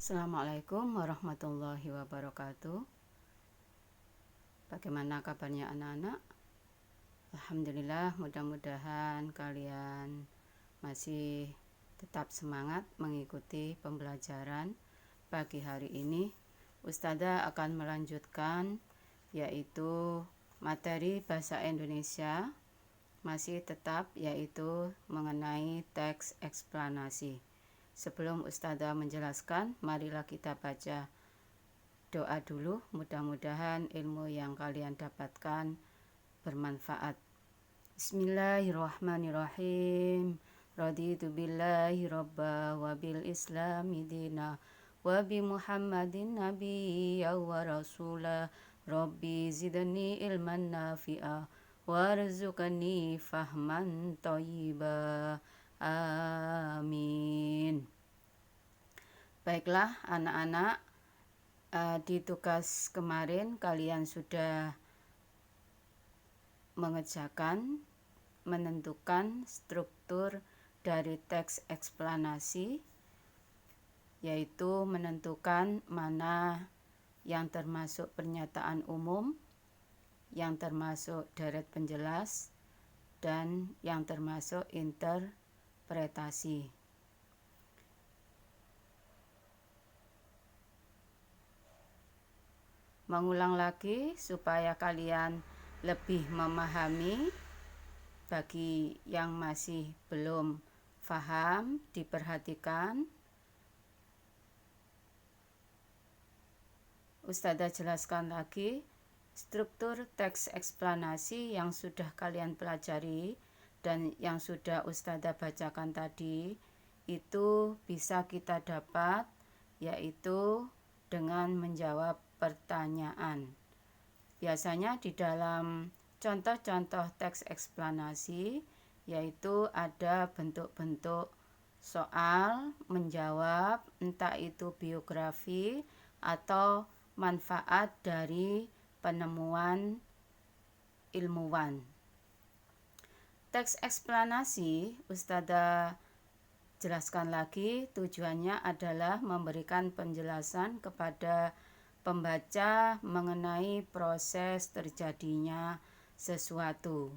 Assalamualaikum warahmatullahi wabarakatuh. Bagaimana kabarnya anak-anak? Alhamdulillah, mudah-mudahan kalian masih tetap semangat mengikuti pembelajaran pagi hari ini. Ustazah akan melanjutkan yaitu materi bahasa Indonesia, masih tetap yaitu mengenai teks eksplanasi. Sebelum Ustazah menjelaskan, marilah kita baca doa dulu. Mudah-mudahan ilmu yang kalian dapatkan bermanfaat. Bismillahirrahmanirrahim. Raditu billahi robba wa bil islami dina wa bi muhammadin nabiyya wa rasulah. Rabbi zidni ilman nafi'a warzuqni fahman thayyiba. Amin. Baiklah anak-anak, di tugas kemarin kalian sudah mengerjakan menentukan struktur dari teks eksplanasi, yaitu menentukan mana yang termasuk pernyataan umum, yang termasuk deret penjelas, dan yang termasuk interpretasi. Mengulang lagi supaya kalian lebih memahami. Bagi yang masih belum paham, diperhatikan. Ustazah jelaskan lagi struktur teks eksplanasi yang sudah kalian pelajari dan yang sudah Ustazah bacakan tadi. Itu bisa kita dapat yaitu dengan menjawab pertanyaan. Biasanya di dalam contoh-contoh teks eksplanasi yaitu ada bentuk-bentuk soal menjawab, entah itu biografi atau manfaat dari penemuan ilmuwan. Teks eksplanasi Ustazah jelaskan lagi, tujuannya adalah memberikan penjelasan kepada pembaca mengenai proses terjadinya sesuatu.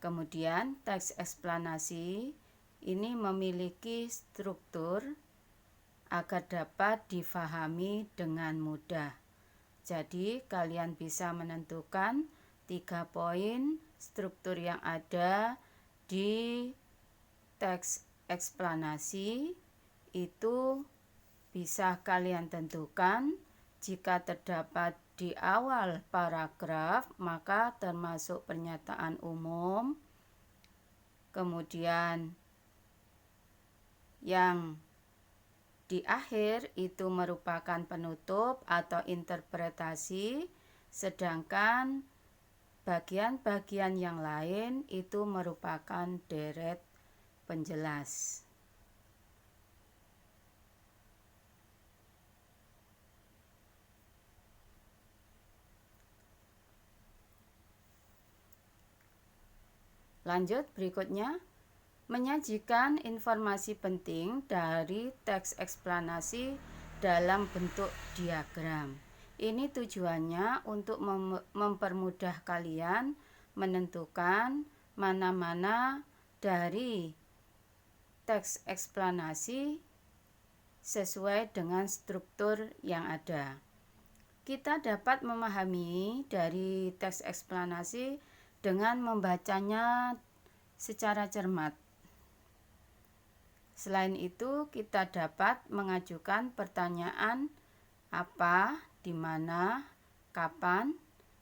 Kemudian teks eksplanasi ini memiliki struktur agar dapat difahami dengan mudah. Jadi kalian bisa menentukan 3 poin struktur yang ada di teks eksplanasi. Itu bisa kalian tentukan jika terdapat di awal paragraf, maka termasuk pernyataan umum. Kemudian yang di akhir itu merupakan penutup atau interpretasi, sedangkan bagian-bagian yang lain itu merupakan deret penjelas. Lanjut berikutnya, menyajikan informasi penting dari teks eksplanasi dalam bentuk diagram. Ini tujuannya untuk mempermudah kalian menentukan mana-mana dari teks eksplanasi sesuai dengan struktur yang ada. Kita dapat memahami dari teks eksplanasi dengan membacanya secara cermat. Selain itu, kita dapat mengajukan pertanyaan apa, di mana, kapan,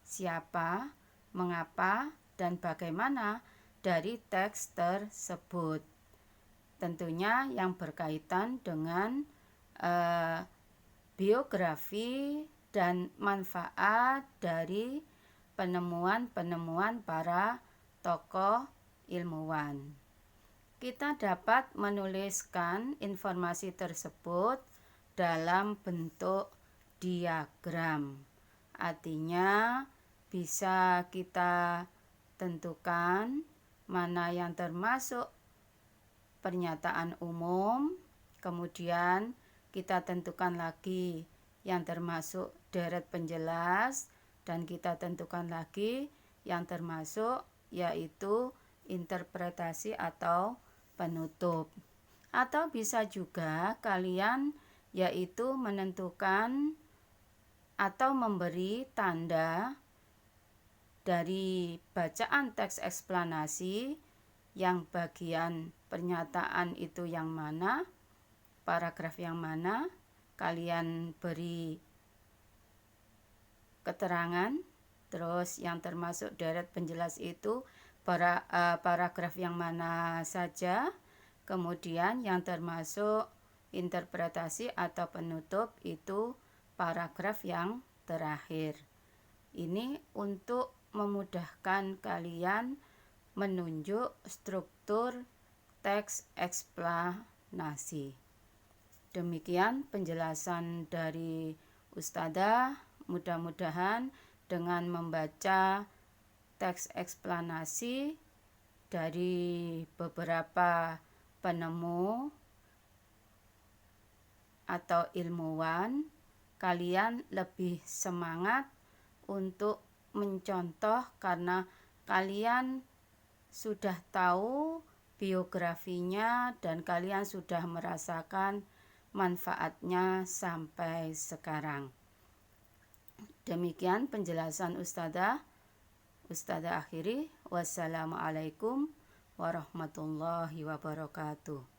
siapa, mengapa, dan bagaimana dari teks tersebut. Tentunya yang berkaitan dengan biografi dan manfaat dari penemuan-penemuan para tokoh ilmuwan. Kita dapat menuliskan informasi tersebut dalam bentuk diagram. Artinya bisa kita tentukan mana yang termasuk pernyataan umum, kemudian kita tentukan lagi yang termasuk deret penjelas, dan kita tentukan lagi yang termasuk yaitu interpretasi atau penutup. Atau bisa juga kalian yaitu menentukan atau memberi tanda dari bacaan teks eksplanasi yang bagian pernyataan itu yang mana, paragraf yang mana, kalian beri keterangan, terus yang termasuk deret penjelas itu paragraf yang mana saja, kemudian yang termasuk interpretasi atau penutup itu paragraf yang terakhir. Ini untuk memudahkan kalian menunjuk struktur teks eksplanasi. Demikian penjelasan dari Ustadzah. Mudah-mudahan dengan membaca teks eksplanasi dari beberapa penemu atau ilmuwan, kalian lebih semangat untuk mencontoh karena kalian sudah tahu biografinya dan kalian sudah merasakan manfaatnya sampai sekarang. Demikian penjelasan Ustadzah akhiri. Wassalamualaikum warahmatullahi wabarakatuh.